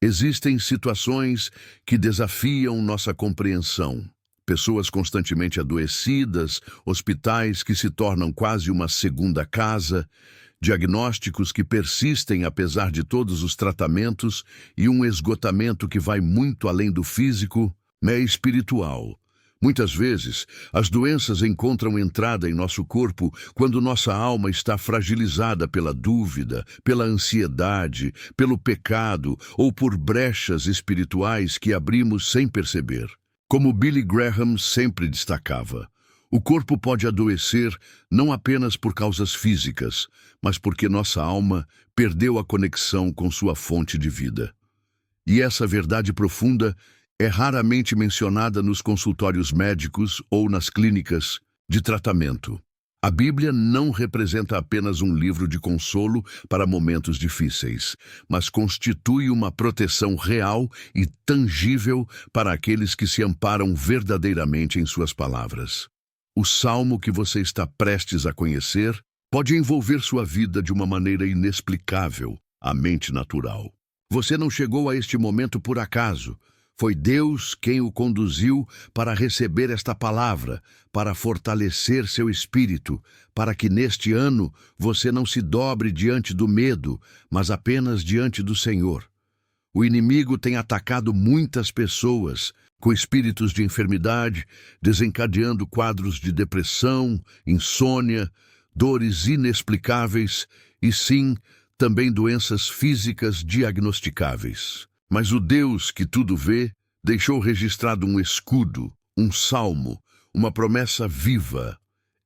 Existem situações que desafiam nossa compreensão. Pessoas constantemente adoecidas, hospitais que se tornam quase uma segunda casa, diagnósticos que persistem apesar de todos os tratamentos e um esgotamento que vai muito além do físico, é espiritual. Muitas vezes, as doenças encontram entrada em nosso corpo quando nossa alma está fragilizada pela dúvida, pela ansiedade, pelo pecado ou por brechas espirituais que abrimos sem perceber. Como Billy Graham sempre destacava, o corpo pode adoecer não apenas por causas físicas, mas porque nossa alma perdeu a conexão com sua fonte de vida. E essa verdade profunda é raramente mencionada nos consultórios médicos ou nas clínicas de tratamento. A Bíblia não representa apenas um livro de consolo para momentos difíceis, mas constitui uma proteção real e tangível para aqueles que se amparam verdadeiramente em suas palavras. O salmo que você está prestes a conhecer pode envolver sua vida de uma maneira inexplicável à mente natural. Você não chegou a este momento por acaso. Foi Deus quem o conduziu para receber esta palavra, para fortalecer seu espírito, para que neste ano você não se dobre diante do medo, mas apenas diante do Senhor. O inimigo tem atacado muitas pessoas com espíritos de enfermidade, desencadeando quadros de depressão, insônia, dores inexplicáveis e, sim, também doenças físicas diagnosticáveis. Mas o Deus que tudo vê deixou registrado um escudo, um salmo, uma promessa viva.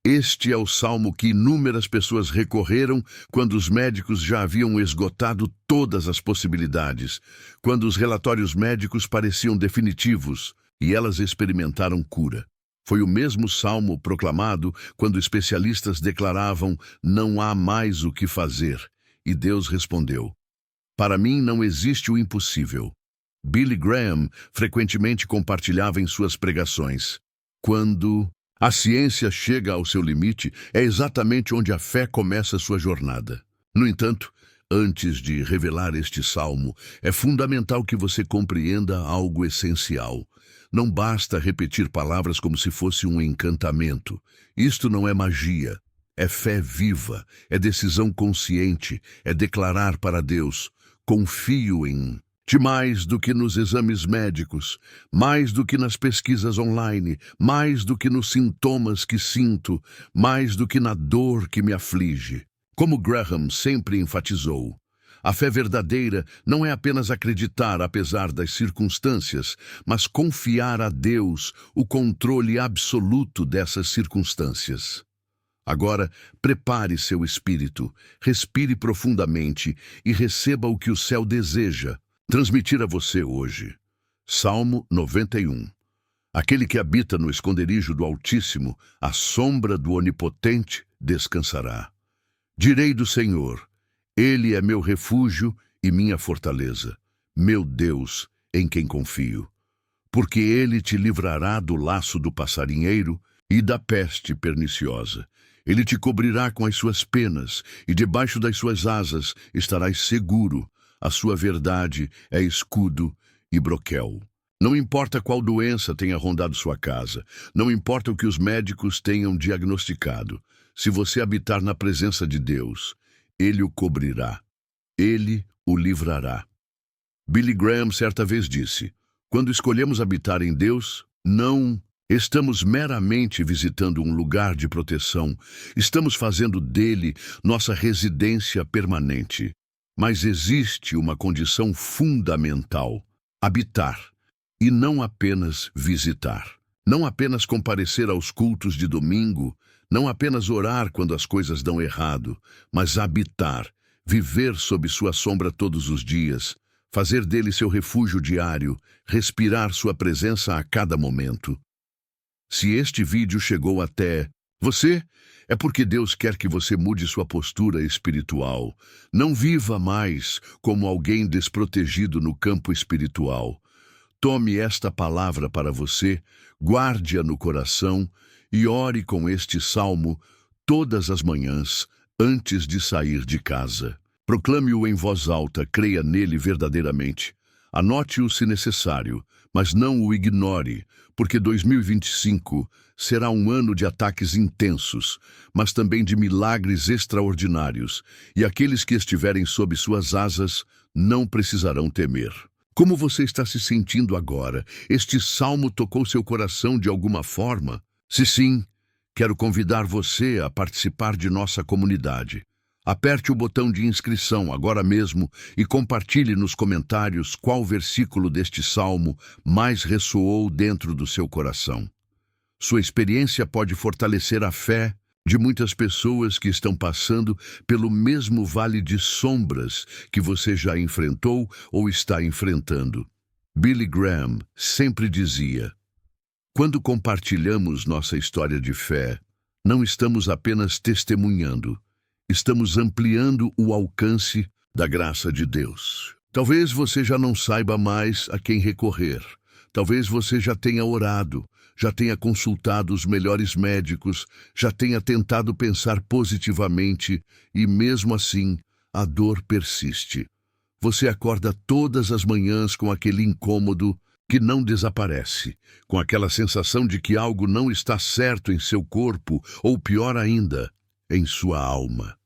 Este é o salmo que inúmeras pessoas recorreram quando os médicos já haviam esgotado todas as possibilidades, quando os relatórios médicos pareciam definitivos e elas experimentaram cura. Foi o mesmo salmo proclamado quando especialistas declaravam: não há mais o que fazer. E Deus respondeu: para mim não existe o impossível. Billy Graham frequentemente compartilhava em suas pregações: quando a ciência chega ao seu limite, é exatamente onde a fé começa sua jornada. No entanto, antes de revelar este salmo, é fundamental que você compreenda algo essencial. Não basta repetir palavras como se fosse um encantamento. Isto não é magia. É fé viva, é decisão consciente, é declarar para Deus: confio em Ti mais do que nos exames médicos, mais do que nas pesquisas online, mais do que nos sintomas que sinto, mais do que na dor que me aflige. Como Graham sempre enfatizou, a fé verdadeira não é apenas acreditar apesar das circunstâncias, mas confiar a Deus o controle absoluto dessas circunstâncias. Agora, prepare seu espírito, respire profundamente e receba o que o céu deseja transmitir a você hoje. Salmo 91. Aquele que habita no esconderijo do Altíssimo, à sombra do Onipotente, descansará. Direi do Senhor: Ele é meu refúgio e minha fortaleza, meu Deus, em quem confio. Porque Ele te livrará do laço do passarinheiro e da peste perniciosa. Ele te cobrirá com as suas penas, e debaixo das suas asas estarás seguro. A sua verdade é escudo e broquel. Não importa qual doença tenha rondado sua casa, não importa o que os médicos tenham diagnosticado, se você habitar na presença de Deus, Ele o cobrirá, Ele o livrará. Billy Graham certa vez disse: quando escolhemos habitar em Deus, não estamos meramente visitando um lugar de proteção, estamos fazendo dele nossa residência permanente. Mas existe uma condição fundamental: habitar, e não apenas visitar. Não apenas comparecer aos cultos de domingo, não apenas orar quando as coisas dão errado, mas habitar, viver sob sua sombra todos os dias, fazer dele seu refúgio diário, respirar sua presença a cada momento. Se este vídeo chegou até você, é porque Deus quer que você mude sua postura espiritual. Não viva mais como alguém desprotegido no campo espiritual. Tome esta palavra para você, guarde-a no coração e ore com este salmo todas as manhãs antes de sair de casa. Proclame-o em voz alta, creia nele verdadeiramente. Anote-o se necessário, mas não o ignore, porque 2025 será um ano de ataques intensos, mas também de milagres extraordinários, e aqueles que estiverem sob suas asas não precisarão temer. Como você está se sentindo agora? Este salmo tocou seu coração de alguma forma? Se sim, quero convidar você a participar de nossa comunidade. Aperte o botão de inscrição agora mesmo e compartilhe nos comentários qual versículo deste salmo mais ressoou dentro do seu coração. Sua experiência pode fortalecer a fé de muitas pessoas que estão passando pelo mesmo vale de sombras que você já enfrentou ou está enfrentando. Billy Graham sempre dizia: quando compartilhamos nossa história de fé, não estamos apenas testemunhando, estamos ampliando o alcance da graça de Deus. Talvez você já não saiba mais a quem recorrer. Talvez você já tenha orado, já tenha consultado os melhores médicos, já tenha tentado pensar positivamente e, mesmo assim, a dor persiste. Você acorda todas as manhãs com aquele incômodo que não desaparece, com aquela sensação de que algo não está certo em seu corpo ou, pior ainda, em sua alma.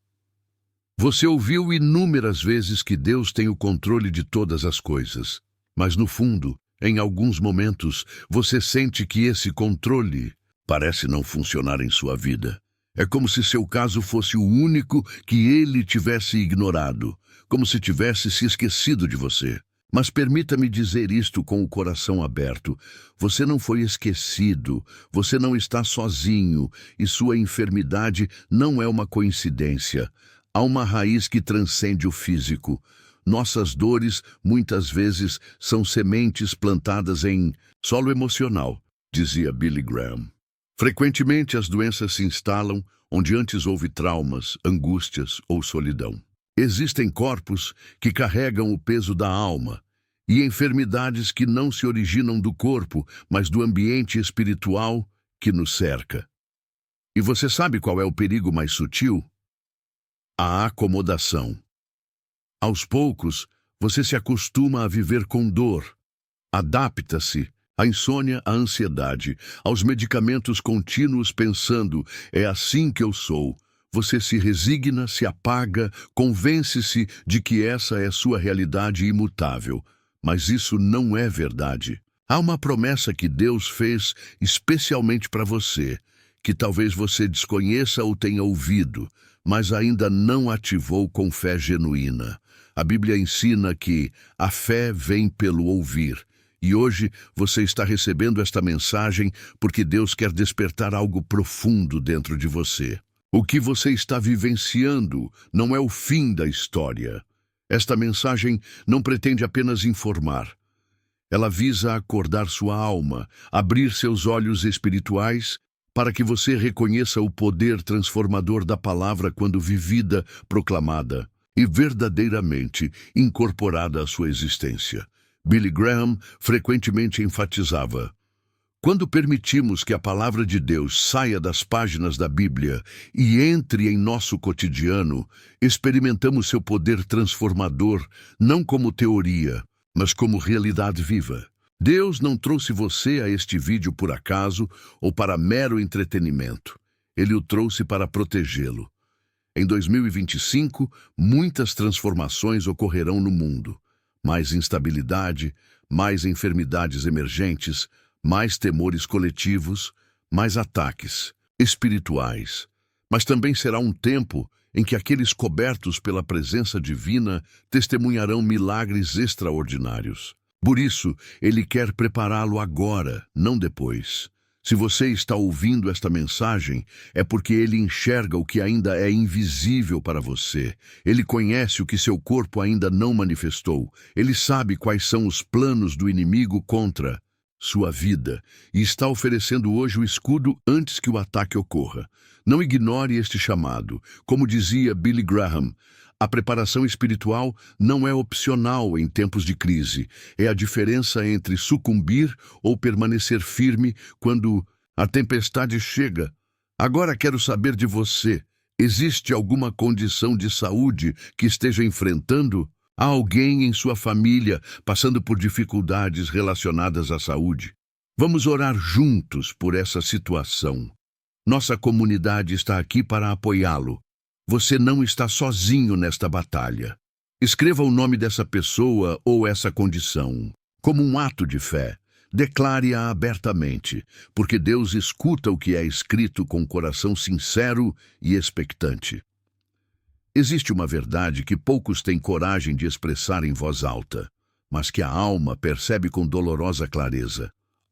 Você ouviu inúmeras vezes que Deus tem o controle de todas as coisas, mas no fundo, em alguns momentos, você sente que esse controle parece não funcionar em sua vida. É como se seu caso fosse o único que ele tivesse ignorado, como se tivesse se esquecido de você. Mas permita-me dizer isto com o coração aberto. Você não foi esquecido, você não está sozinho, e sua enfermidade não é uma coincidência. Há uma raiz que transcende o físico. Nossas dores, muitas vezes, são sementes plantadas em solo emocional, dizia Billy Graham. Frequentemente as doenças se instalam onde antes houve traumas, angústias ou solidão. Existem corpos que carregam o peso da alma e enfermidades que não se originam do corpo, mas do ambiente espiritual que nos cerca. E você sabe qual é o perigo mais sutil? A acomodação. Aos poucos, você se acostuma a viver com dor. Adapta-se à insônia, à ansiedade, aos medicamentos contínuos pensando, é assim que eu sou. Você se resigna, se apaga, convence-se de que essa é sua realidade imutável. Mas isso não é verdade. Há uma promessa que Deus fez especialmente para você, que talvez você desconheça ou tenha ouvido, mas ainda não ativou com fé genuína. A Bíblia ensina que a fé vem pelo ouvir. E hoje você está recebendo esta mensagem porque Deus quer despertar algo profundo dentro de você. O que você está vivenciando não é o fim da história. Esta mensagem não pretende apenas informar. Ela visa acordar sua alma, abrir seus olhos espirituais para que você reconheça o poder transformador da palavra quando vivida, proclamada e verdadeiramente incorporada à sua existência. Billy Graham frequentemente enfatizava: quando permitimos que a palavra de Deus saia das páginas da Bíblia e entre em nosso cotidiano, experimentamos seu poder transformador não como teoria, mas como realidade viva. Deus não trouxe você a este vídeo por acaso ou para mero entretenimento. Ele o trouxe para protegê-lo. Em 2025, muitas transformações ocorrerão no mundo. Mais instabilidade, mais enfermidades emergentes, mais temores coletivos, mais ataques espirituais. Mas também será um tempo em que aqueles cobertos pela presença divina testemunharão milagres extraordinários. Por isso, Ele quer prepará-lo agora, não depois. Se você está ouvindo esta mensagem, é porque Ele enxerga o que ainda é invisível para você. Ele conhece o que seu corpo ainda não manifestou. Ele sabe quais são os planos do inimigo contra sua vida e está oferecendo hoje o escudo antes que o ataque ocorra. Não ignore este chamado. Como dizia Billy Graham, a preparação espiritual não é opcional em tempos de crise. É a diferença entre sucumbir ou permanecer firme quando a tempestade chega. Agora quero saber de você. Existe alguma condição de saúde que esteja enfrentando? Há alguém em sua família passando por dificuldades relacionadas à saúde? Vamos orar juntos por essa situação. Nossa comunidade está aqui para apoiá-lo. Você não está sozinho nesta batalha. Escreva o nome dessa pessoa ou essa condição. Como um ato de fé, declare-a abertamente, porque Deus escuta o que é escrito com coração sincero e expectante. Existe uma verdade que poucos têm coragem de expressar em voz alta, mas que a alma percebe com dolorosa clareza.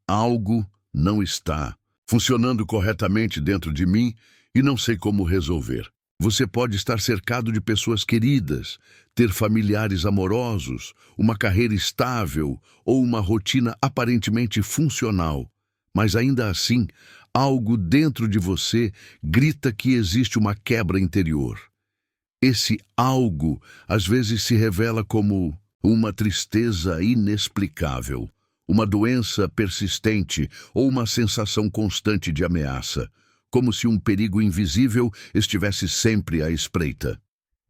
Algo não está funcionando corretamente dentro de mim e não sei como resolver. Você pode estar cercado de pessoas queridas, ter familiares amorosos, uma carreira estável ou uma rotina aparentemente funcional, mas ainda assim, algo dentro de você grita que existe uma quebra interior. Esse algo às vezes se revela como uma tristeza inexplicável, uma doença persistente ou uma sensação constante de ameaça, como se um perigo invisível estivesse sempre à espreita.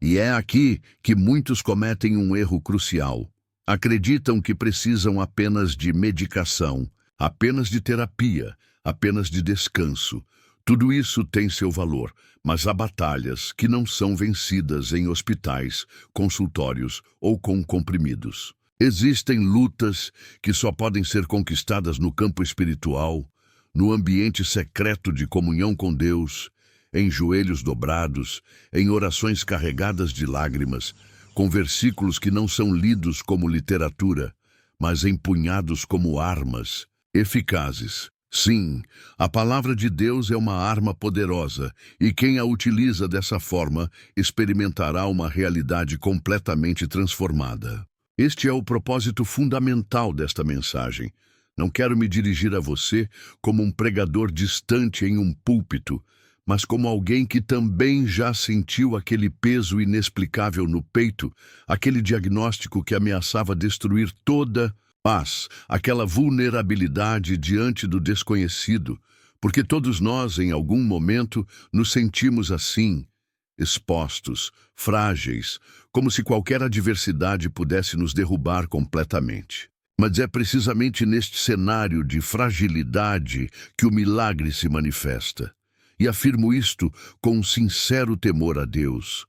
E é aqui que muitos cometem um erro crucial. Acreditam que precisam apenas de medicação, apenas de terapia, apenas de descanso. Tudo isso tem seu valor, mas há batalhas que não são vencidas em hospitais, consultórios ou com comprimidos. Existem lutas que só podem ser conquistadas no campo espiritual, no ambiente secreto de comunhão com Deus, em joelhos dobrados, em orações carregadas de lágrimas, com versículos que não são lidos como literatura, mas empunhados como armas eficazes. Sim, a palavra de Deus é uma arma poderosa, e quem a utiliza dessa forma experimentará uma realidade completamente transformada. Este é o propósito fundamental desta mensagem. Não quero me dirigir a você como um pregador distante em um púlpito, mas como alguém que também já sentiu aquele peso inexplicável no peito, aquele diagnóstico que ameaçava destruir toda paz, aquela vulnerabilidade diante do desconhecido, porque todos nós, em algum momento, nos sentimos assim, expostos, frágeis, como se qualquer adversidade pudesse nos derrubar completamente. Mas é precisamente neste cenário de fragilidade que o milagre se manifesta. E afirmo isto com um sincero temor a Deus.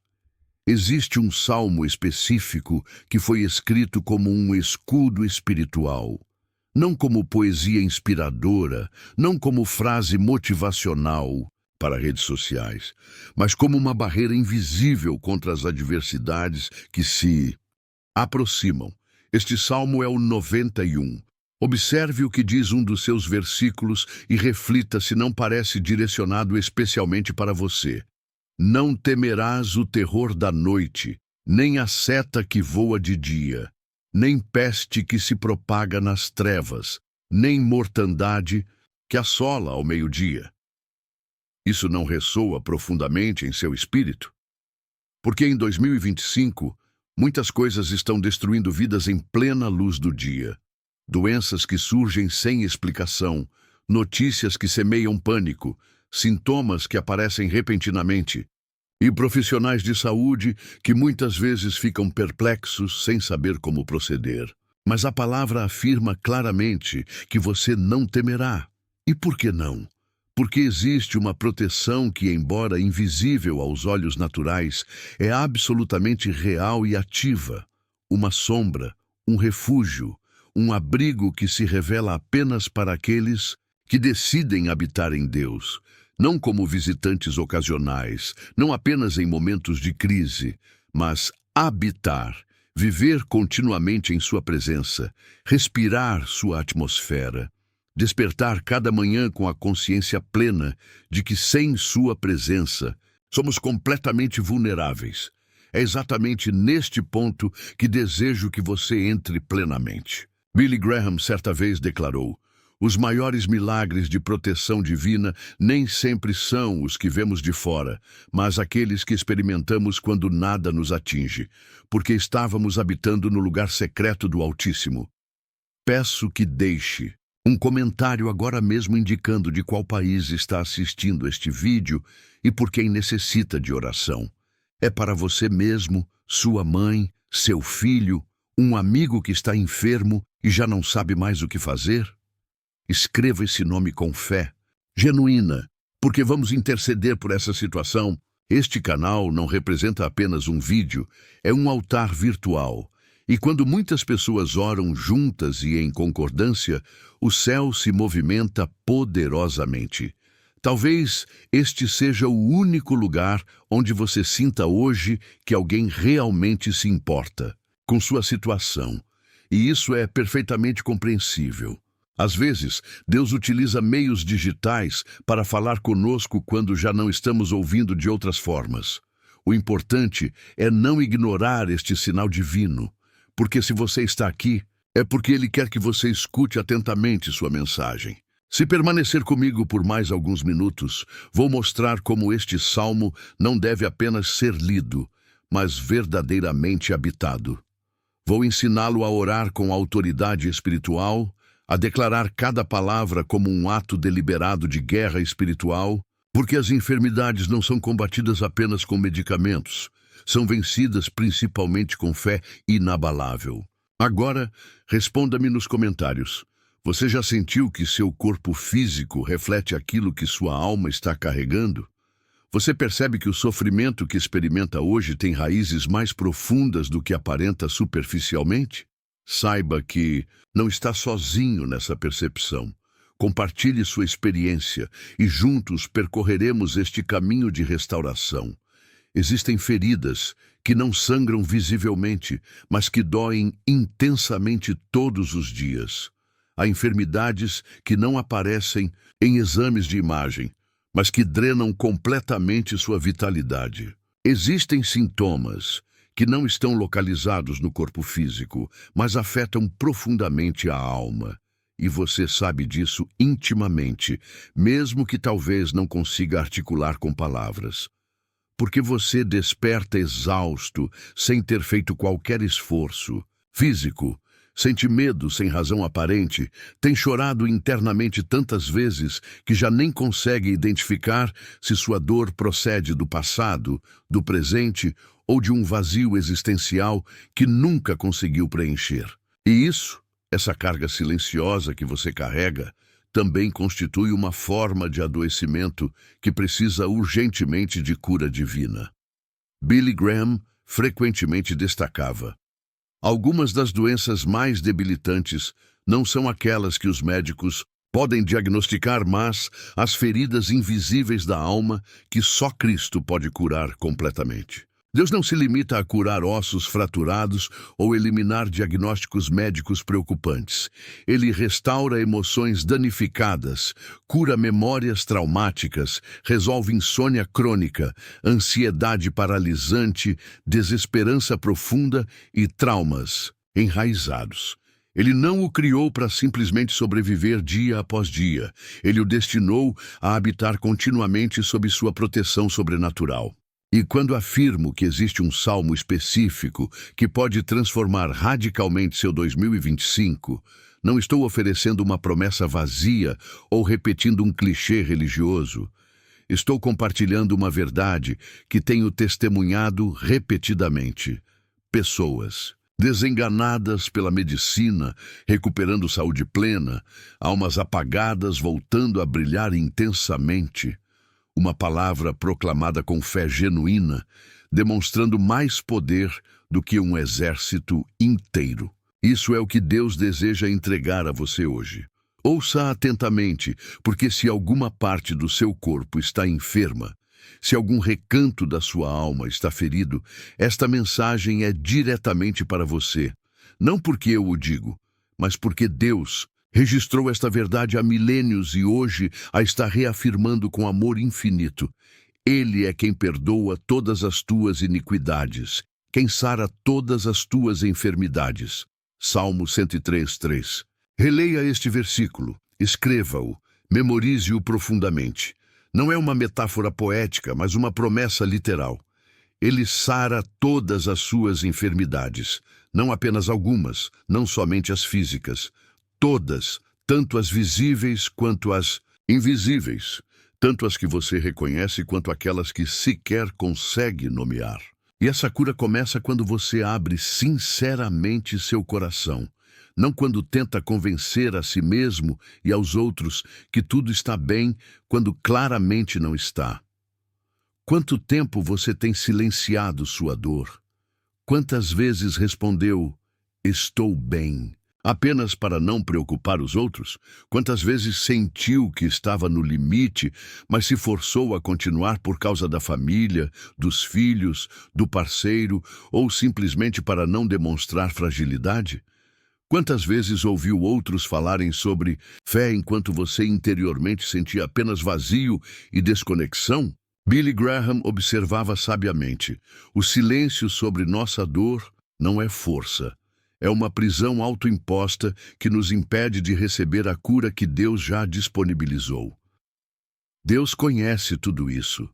Existe um salmo específico que foi escrito como um escudo espiritual, não como poesia inspiradora, não como frase motivacional para redes sociais, mas como uma barreira invisível contra as adversidades que se aproximam. Este salmo é o 91. Observe o que diz um dos seus versículos e reflita se não parece direcionado especialmente para você. Não temerás o terror da noite, nem a seta que voa de dia, nem peste que se propaga nas trevas, nem mortandade que assola ao meio-dia. Isso não ressoa profundamente em seu espírito? Porque em 2025, muitas coisas estão destruindo vidas em plena luz do dia. Doenças que surgem sem explicação, notícias que semeiam pânico, sintomas que aparecem repentinamente, e profissionais de saúde que muitas vezes ficam perplexos sem saber como proceder. Mas a palavra afirma claramente que você não temerá. E por que não? Porque existe uma proteção que, embora invisível aos olhos naturais, é absolutamente real e ativa. Uma sombra, um refúgio, um abrigo que se revela apenas para aqueles que decidem habitar em Deus, não como visitantes ocasionais, não apenas em momentos de crise, mas habitar, viver continuamente em sua presença, respirar sua atmosfera, despertar cada manhã com a consciência plena de que sem sua presença somos completamente vulneráveis. É exatamente neste ponto que desejo que você entre plenamente. Billy Graham certa vez declarou: os maiores milagres de proteção divina nem sempre são os que vemos de fora, mas aqueles que experimentamos quando nada nos atinge, porque estávamos habitando no lugar secreto do Altíssimo. Peço que deixe um comentário agora mesmo indicando de qual país está assistindo este vídeo e por quem necessita de oração. É para você mesmo, sua mãe, Seu filho? Um amigo que está enfermo e já não sabe mais o que fazer? Escreva esse nome com fé, genuína, porque vamos interceder por essa situação. Este canal não representa apenas um vídeo, é um altar virtual. E quando muitas pessoas oram juntas e em concordância, o céu se movimenta poderosamente. Talvez este seja o único lugar onde você sinta hoje que alguém realmente se importa com sua situação. E isso é perfeitamente compreensível. Às vezes, Deus utiliza meios digitais para falar conosco quando já não estamos ouvindo de outras formas. O importante é não ignorar este sinal divino, porque se você está aqui, é porque Ele quer que você escute atentamente sua mensagem. Se permanecer comigo por mais alguns minutos, vou mostrar como este salmo não deve apenas ser lido, mas verdadeiramente habitado. Vou ensiná-lo a orar com autoridade espiritual, a declarar cada palavra como um ato deliberado de guerra espiritual, porque as enfermidades não são combatidas apenas com medicamentos, são vencidas principalmente com fé inabalável. Agora, responda-me nos comentários. Você já sentiu que seu corpo físico reflete aquilo que sua alma está carregando? Você percebe que o sofrimento que experimenta hoje tem raízes mais profundas do que aparenta superficialmente? Saiba que não está sozinho nessa percepção. Compartilhe sua experiência e juntos percorreremos este caminho de restauração. Existem feridas que não sangram visivelmente, mas que doem intensamente todos os dias. Há enfermidades que não aparecem em exames de imagem, mas que drenam completamente sua vitalidade. Existem sintomas que não estão localizados no corpo físico, mas afetam profundamente a alma. E você sabe disso intimamente, mesmo que talvez não consiga articular com palavras. Porque você desperta exausto, sem ter feito qualquer esforço físico, sente medo sem razão aparente, tem chorado internamente tantas vezes que já nem consegue identificar se sua dor procede do passado, do presente ou de um vazio existencial que nunca conseguiu preencher. E isso, essa carga silenciosa que você carrega, também constitui uma forma de adoecimento que precisa urgentemente de cura divina. Billy Graham frequentemente destacava: algumas das doenças mais debilitantes não são aquelas que os médicos podem diagnosticar, mas as feridas invisíveis da alma que só Cristo pode curar completamente. Deus não se limita a curar ossos fraturados ou eliminar diagnósticos médicos preocupantes. Ele restaura emoções danificadas, cura memórias traumáticas, resolve insônia crônica, ansiedade paralisante, desesperança profunda e traumas enraizados. Ele não o criou para simplesmente sobreviver dia após dia. Ele o destinou a habitar continuamente sob sua proteção sobrenatural. E quando afirmo que existe um salmo específico que pode transformar radicalmente seu 2025, não estou oferecendo uma promessa vazia ou repetindo um clichê religioso. Estou compartilhando uma verdade que tenho testemunhado repetidamente. Pessoas desenganadas pela medicina, recuperando saúde plena, almas apagadas voltando a brilhar intensamente. Uma palavra proclamada com fé genuína, demonstrando mais poder do que um exército inteiro. Isso é o que Deus deseja entregar a você hoje. Ouça atentamente, porque se alguma parte do seu corpo está enferma, se algum recanto da sua alma está ferido, esta mensagem é diretamente para você. Não porque eu o digo, mas porque Deus registrou esta verdade há milênios e hoje a está reafirmando com amor infinito. Ele é quem perdoa todas as tuas iniquidades, quem sara todas as tuas enfermidades. Salmo 103:3. Releia este versículo, escreva-o, memorize-o profundamente. Não é uma metáfora poética, mas uma promessa literal. Ele sara todas as suas enfermidades, não apenas algumas, não somente as físicas. Todas, tanto as visíveis quanto as invisíveis, tanto as que você reconhece quanto aquelas que sequer consegue nomear. E essa cura começa quando você abre sinceramente seu coração, não quando tenta convencer a si mesmo e aos outros que tudo está bem quando claramente não está. Quanto tempo você tem silenciado sua dor? Quantas vezes respondeu, estou bem, apenas para não preocupar os outros? Quantas vezes sentiu que estava no limite, mas se forçou a continuar por causa da família, dos filhos, do parceiro, ou simplesmente para não demonstrar fragilidade? Quantas vezes ouviu outros falarem sobre fé enquanto você interiormente sentia apenas vazio e desconexão? Billy Graham observava sabiamente: o silêncio sobre nossa dor não é força. É uma prisão autoimposta que nos impede de receber a cura que Deus já disponibilizou. Deus conhece tudo isso.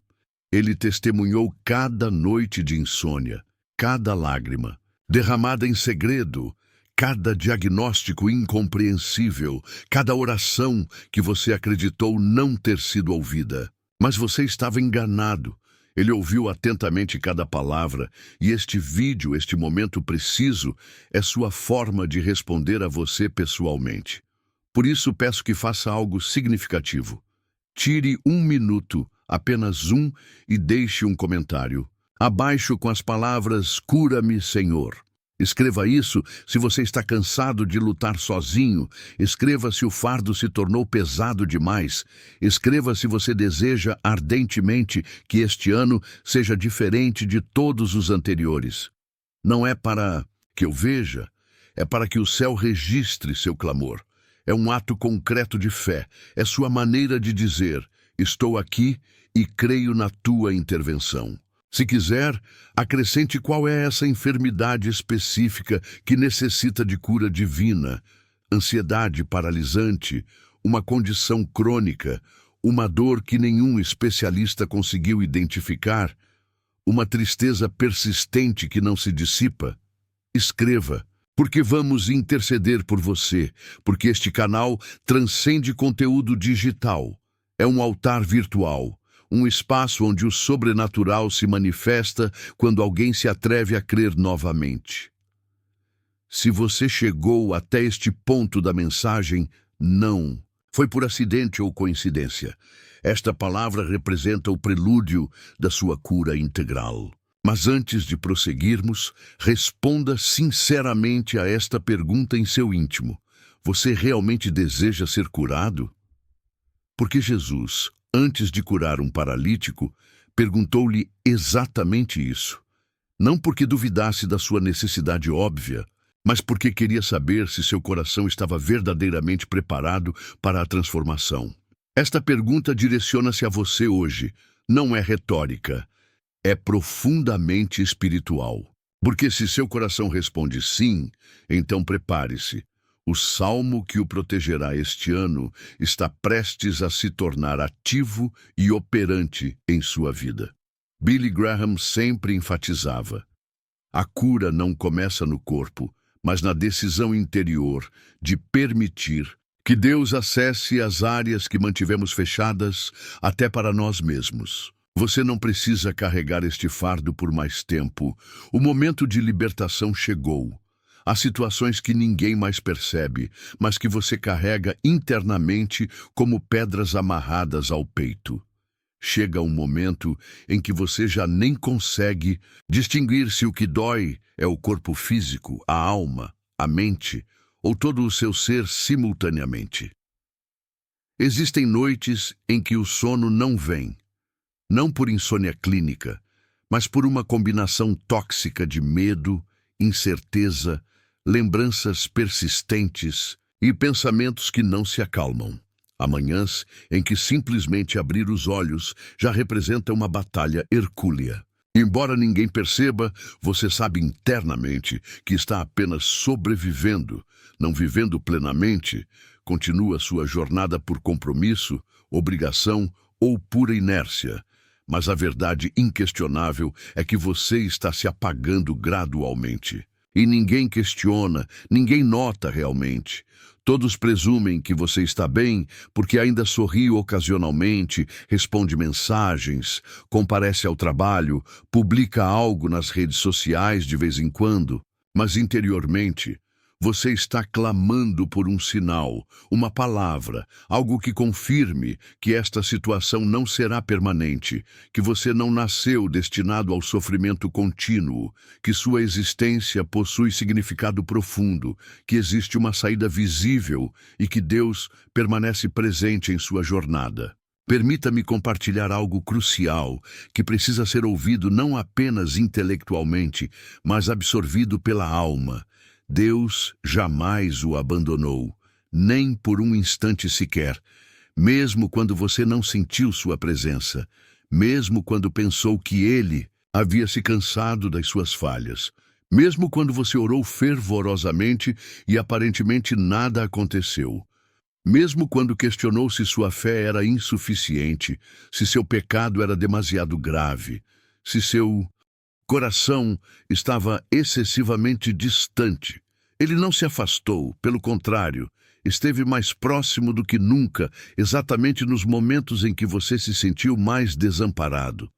Ele testemunhou cada noite de insônia, cada lágrima, derramada em segredo, cada diagnóstico incompreensível, cada oração que você acreditou não ter sido ouvida. Mas você estava enganado. Ele ouviu atentamente cada palavra, e este vídeo, este momento preciso, é sua forma de responder a você pessoalmente. Por isso peço que faça algo significativo. Tire 1 minuto, apenas um, e deixe um comentário. Abaixo com as palavras, cura-me, Senhor. Escreva isso se você está cansado de lutar sozinho. Escreva se o fardo se tornou pesado demais. Escreva se você deseja ardentemente que este ano seja diferente de todos os anteriores. Não é para que eu veja, é para que o céu registre seu clamor. É um ato concreto de fé. É sua maneira de dizer, estou aqui e creio na tua intervenção. Se quiser, acrescente qual é essa enfermidade específica que necessita de cura divina: ansiedade paralisante, uma condição crônica, uma dor que nenhum especialista conseguiu identificar, uma tristeza persistente que não se dissipa. Escreva, porque vamos interceder por você, porque este canal transcende conteúdo digital. É um altar virtual. Um espaço onde o sobrenatural se manifesta quando alguém se atreve a crer novamente. Se você chegou até este ponto da mensagem, não foi por acidente ou coincidência. Esta palavra representa o prelúdio da sua cura integral. Mas antes de prosseguirmos, responda sinceramente a esta pergunta em seu íntimo. Você realmente deseja ser curado? Porque Jesus, antes de curar um paralítico, perguntou-lhe exatamente isso. Não porque duvidasse da sua necessidade óbvia, mas porque queria saber se seu coração estava verdadeiramente preparado para a transformação. Esta pergunta direciona-se a você hoje. Não é retórica, é profundamente espiritual. Porque se seu coração responde sim, então prepare-se. O salmo que o protegerá este ano está prestes a se tornar ativo e operante em sua vida. Billy Graham sempre enfatizava: a cura não começa no corpo, mas na decisão interior de permitir que Deus acesse as áreas que mantivemos fechadas até para nós mesmos. Você não precisa carregar este fardo por mais tempo. O momento de libertação chegou. Há situações que ninguém mais percebe, mas que você carrega internamente como pedras amarradas ao peito. Chega um momento em que você já nem consegue distinguir se o que dói é o corpo físico, a alma, a mente ou todo o seu ser simultaneamente. Existem noites em que o sono não vem, não por insônia clínica, mas por uma combinação tóxica de medo, incerteza, lembranças persistentes e pensamentos que não se acalmam. Há manhãs em que simplesmente abrir os olhos já representa uma batalha hercúlea. Embora ninguém perceba, você sabe internamente que está apenas sobrevivendo, não vivendo plenamente. Continua sua jornada por compromisso, obrigação ou pura inércia. Mas a verdade inquestionável é que você está se apagando gradualmente. E ninguém questiona, ninguém nota realmente. Todos presumem que você está bem porque ainda sorri ocasionalmente, responde mensagens, comparece ao trabalho, publica algo nas redes sociais de vez em quando, mas interiormente você está clamando por um sinal, uma palavra, algo que confirme que esta situação não será permanente, que você não nasceu destinado ao sofrimento contínuo, que sua existência possui significado profundo, que existe uma saída visível e que Deus permanece presente em sua jornada. Permita-me compartilhar algo crucial que precisa ser ouvido não apenas intelectualmente, mas absorvido pela alma. Deus jamais o abandonou, nem por um instante sequer, mesmo quando você não sentiu sua presença, mesmo quando pensou que ele havia se cansado das suas falhas, mesmo quando você orou fervorosamente e aparentemente nada aconteceu, mesmo quando questionou se sua fé era insuficiente, se seu pecado era demasiado grave, se seu coração estava excessivamente distante. Ele não se afastou, pelo contrário, esteve mais próximo do que nunca, exatamente nos momentos em que você se sentiu mais desamparado.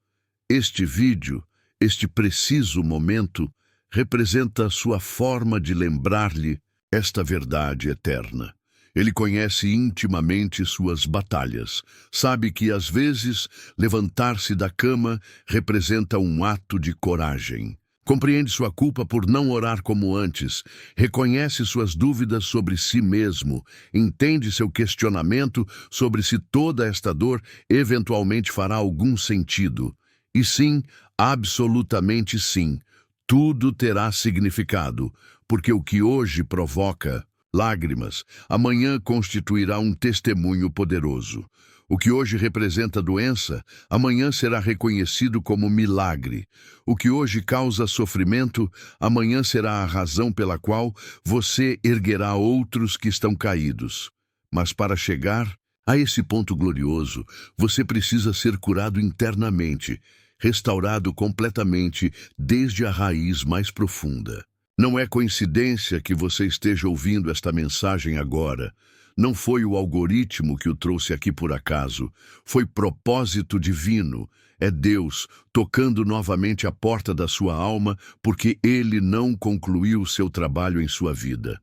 Este vídeo, este preciso momento, representa a sua forma de lembrar-lhe esta verdade eterna. Ele conhece intimamente suas batalhas. Sabe que, às vezes, levantar-se da cama representa um ato de coragem. Compreende sua culpa por não orar como antes. Reconhece suas dúvidas sobre si mesmo. Entende seu questionamento sobre se toda esta dor eventualmente fará algum sentido. E sim, absolutamente sim, tudo terá significado, porque o que hoje provoca lágrimas, amanhã constituirá um testemunho poderoso. O que hoje representa doença, amanhã será reconhecido como milagre. O que hoje causa sofrimento, amanhã será a razão pela qual você erguerá outros que estão caídos. Mas para chegar a esse ponto glorioso, você precisa ser curado internamente, restaurado completamente desde a raiz mais profunda. Não é coincidência que você esteja ouvindo esta mensagem agora. Não foi o algoritmo que o trouxe aqui por acaso. Foi propósito divino. É Deus tocando novamente a porta da sua alma porque Ele não concluiu o seu trabalho em sua vida.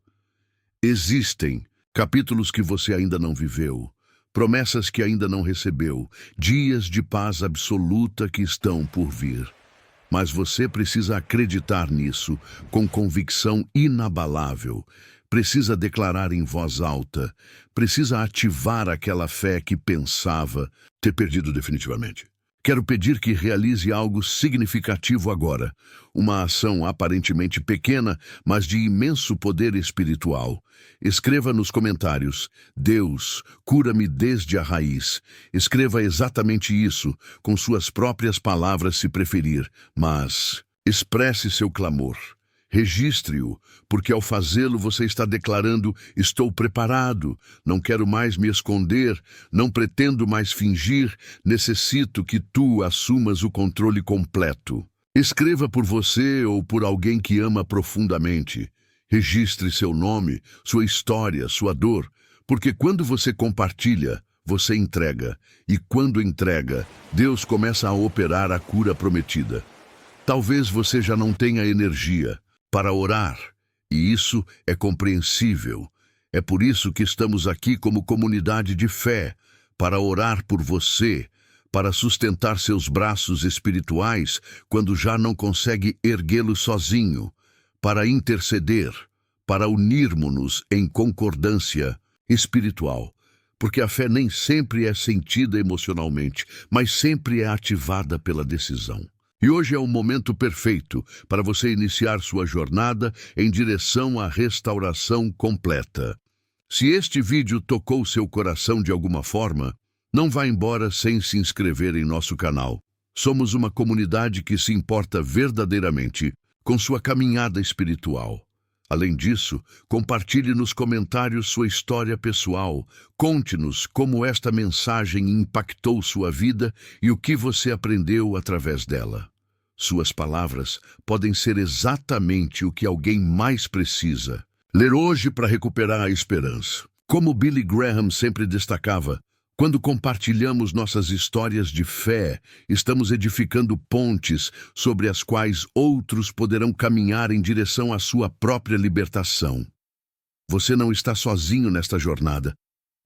Existem capítulos que você ainda não viveu, promessas que ainda não recebeu, dias de paz absoluta que estão por vir. Mas você precisa acreditar nisso com convicção inabalável. Precisa declarar em voz alta. Precisa ativar aquela fé que pensava ter perdido definitivamente. Quero pedir que realize algo significativo agora. Uma ação aparentemente pequena, mas de imenso poder espiritual. Escreva nos comentários: Deus, cura-me desde a raiz. Escreva exatamente isso, com suas próprias palavras se preferir, mas expresse seu clamor. Registre-o, porque ao fazê-lo você está declarando: estou preparado, não quero mais me esconder, não pretendo mais fingir, necessito que tu assumas o controle completo. Escreva por você ou por alguém que ama profundamente. Registre seu nome, sua história, sua dor, porque quando você compartilha, você entrega, e quando entrega, Deus começa a operar a cura prometida. Talvez você já não tenha energia para orar, e isso é compreensível. É por isso que estamos aqui como comunidade de fé, para orar por você, para sustentar seus braços espirituais quando já não consegue erguê-los sozinho, para interceder, para unirmos-nos em concordância espiritual, porque a fé nem sempre é sentida emocionalmente, mas sempre é ativada pela decisão. E hoje é o momento perfeito para você iniciar sua jornada em direção à restauração completa. Se este vídeo tocou seu coração de alguma forma, não vá embora sem se inscrever em nosso canal. Somos uma comunidade que se importa verdadeiramente com sua caminhada espiritual. Além disso, compartilhe nos comentários sua história pessoal. Conte-nos como esta mensagem impactou sua vida e o que você aprendeu através dela. Suas palavras podem ser exatamente o que alguém mais precisa. Ler hoje para recuperar a esperança. Como Billy Graham sempre destacava, quando compartilhamos nossas histórias de fé, estamos edificando pontes sobre as quais outros poderão caminhar em direção à sua própria libertação. Você não está sozinho nesta jornada.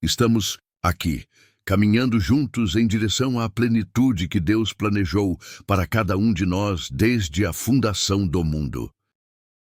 Estamos aqui, caminhando juntos em direção à plenitude que Deus planejou para cada um de nós desde a fundação do mundo.